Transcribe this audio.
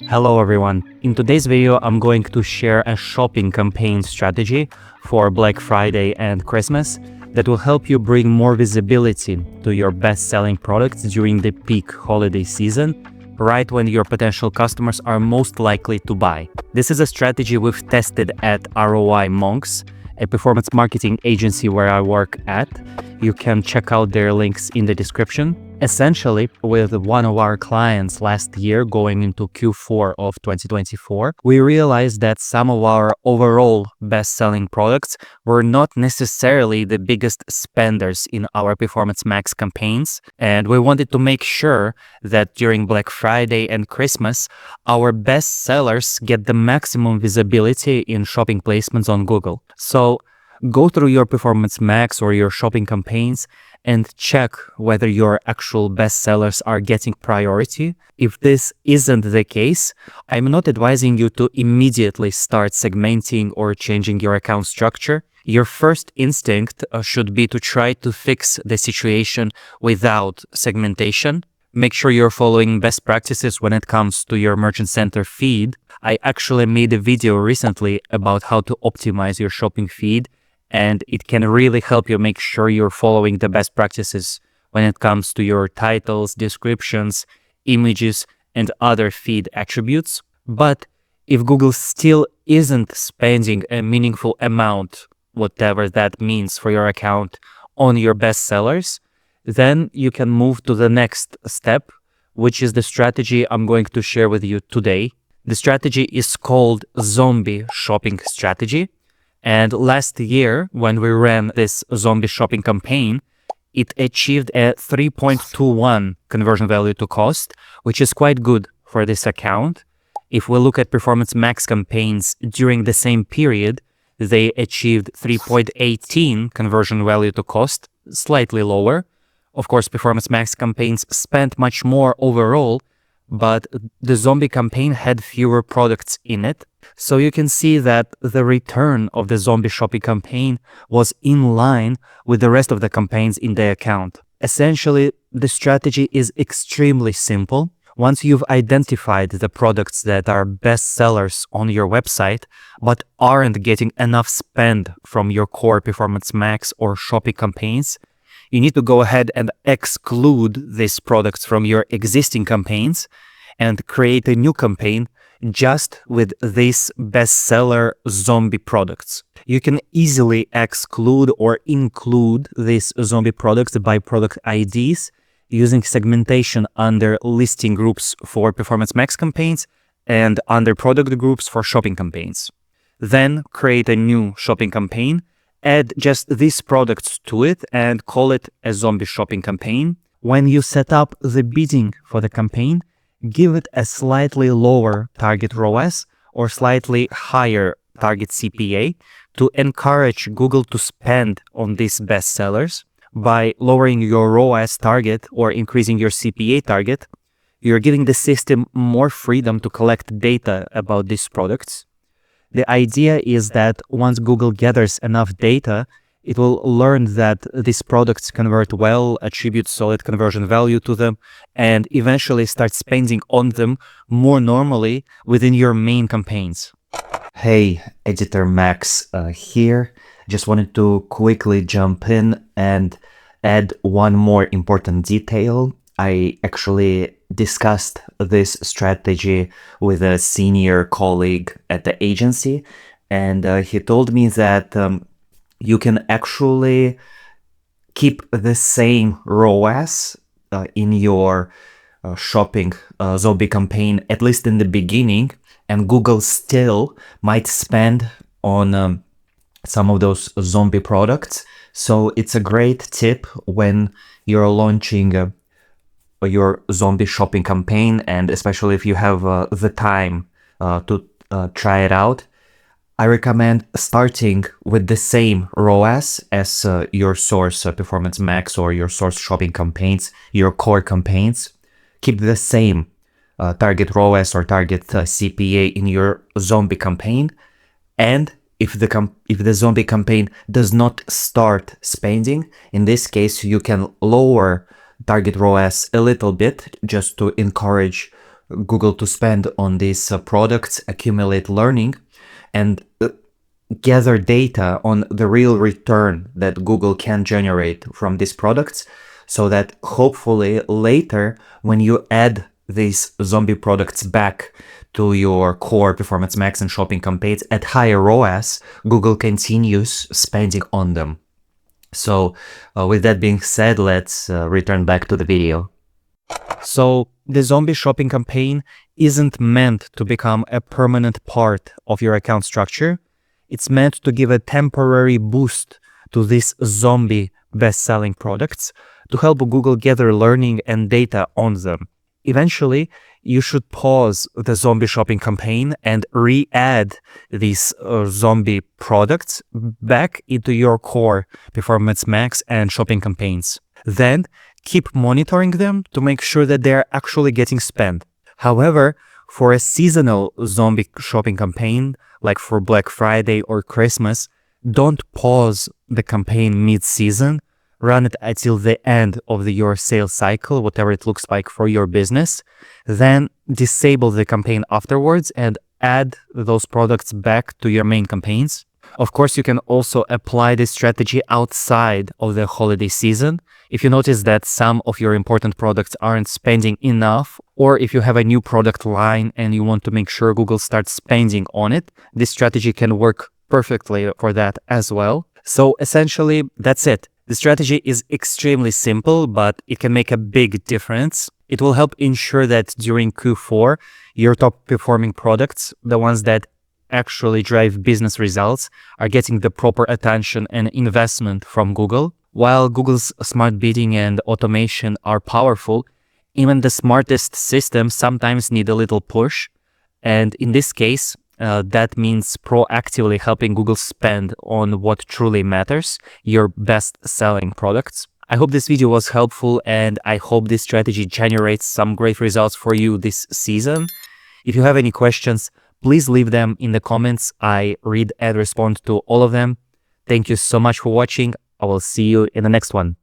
Hello everyone. In today's video, I'm going to share a shopping campaign strategy for Black Friday and Christmas that will help you bring more visibility to your best-selling products during the peak holiday season, right when your potential customers are most likely to buy. This is a strategy we've tested at ROImonks, a performance marketing agency where I work at. You can check out their links in the description. Essentially, with one of our clients last year going into Q4 of 2024, we realized that some of our overall best-selling products were not necessarily the biggest spenders in our Performance Max campaigns, and we wanted to make sure that during Black Friday and Christmas, our best sellers get the maximum visibility in shopping placements on Google. So go through your Performance Max or your shopping campaigns and check whether your actual best sellers are getting priority. If this isn't the case, I'm not advising you to immediately start segmenting or changing your account structure. Your first instinct should be to try to fix the situation without segmentation. Make sure you're following best practices when it comes to your Merchant Center feed. I actually made a video recently about how to optimize your shopping feed, and it can really help you make sure you're following the best practices when it comes to your titles, descriptions, images, and other feed attributes. But if Google still isn't spending a meaningful amount, whatever that means for your account, on your best sellers, then you can move to the next step, which is the strategy I'm going to share with you today. The strategy is called Zombie Shopping Strategy. And last year, when we ran this zombie shopping campaign, it achieved a 3.21 conversion value to cost, which is quite good for this account. If we look at Performance Max campaigns during the same period, they achieved 3.18 conversion value to cost, slightly lower. Of course, Performance Max campaigns spent much more overall, but the zombie campaign had fewer products in it. So you can see that the return of the zombie shopping campaign was in line with the rest of the campaigns in the account. Essentially, the strategy is extremely simple. Once you've identified the products that are best sellers on your website, but aren't getting enough spend from your core Performance Max or shopping campaigns, you need to go ahead and exclude these products from your existing campaigns and create a new campaign just with these bestseller zombie products. You can easily exclude or include these zombie products by product IDs using segmentation under listing groups for Performance Max campaigns and under product groups for shopping campaigns. Then create a new shopping campaign, add just these products to it and call it a zombie shopping campaign. When you set up the bidding for the campaign, give it a slightly lower target ROAS or slightly higher target CPA to encourage Google to spend on these best sellers. By lowering your ROAS target or increasing your CPA target, you're giving the system more freedom to collect data about these products. The idea is that once Google gathers enough data, it will learn that these products convert well, attribute solid conversion value to them, and eventually start spending on them more normally within your main campaigns. Hey, Editor Max here. Just wanted to quickly jump in and add one more important detail. I actually discussed this strategy with a senior colleague at the agency, and he told me that you can actually keep the same ROAS in your shopping zombie campaign, at least in the beginning, and Google still might spend on some of those zombie products. So it's a great tip when you're launching your zombie shopping campaign, and especially if you have the time to try it out. I recommend starting with the same ROAS as your source Performance Max or your source shopping campaigns, your core campaigns. Keep the same target ROAS or target CPA in your zombie campaign. And if the zombie campaign does not start spending, in this case, you can lower target ROAS a little bit just to encourage Google to spend on these products, accumulate learning, and gather data on the real return that Google can generate from these products, so that hopefully later when you add these zombie products back to your core Performance Max and shopping campaigns at higher ROAS, Google continues spending on them. So with that being said, let's return back to the video. So the zombie shopping campaign isn't meant to become a permanent part of your account structure. It's meant to give a temporary boost to these zombie best-selling products to help Google gather learning and data on them. Eventually, you should pause the zombie shopping campaign and re-add these zombie products back into your core Performance Max and shopping campaigns. Then keep monitoring them to make sure that they're actually getting spent. However, for a seasonal zombie shopping campaign, like for Black Friday or Christmas, don't pause the campaign mid-season. Run it until the end of your sales cycle, whatever it looks like for your business. Then disable the campaign afterwards and add those products back to your main campaigns. Of course, you can also apply this strategy outside of the holiday season. If you notice that some of your important products aren't spending enough, or if you have a new product line and you want to make sure Google starts spending on it, this strategy can work perfectly for that as well. So essentially, that's it. The strategy is extremely simple, but it can make a big difference. It will help ensure that during Q4, your top performing products, the ones that actually drive business results, are getting the proper attention and investment from Google. While Google's smart bidding and automation are powerful, even the smartest systems sometimes need a little push. And in this case, that means proactively helping Google spend on what truly matters, your best-selling products. I hope this video was helpful, and I hope this strategy generates some great results for you this season. If you have any questions, please leave them in the comments. I read and respond to all of them. Thank you so much for watching. I will see you in the next one.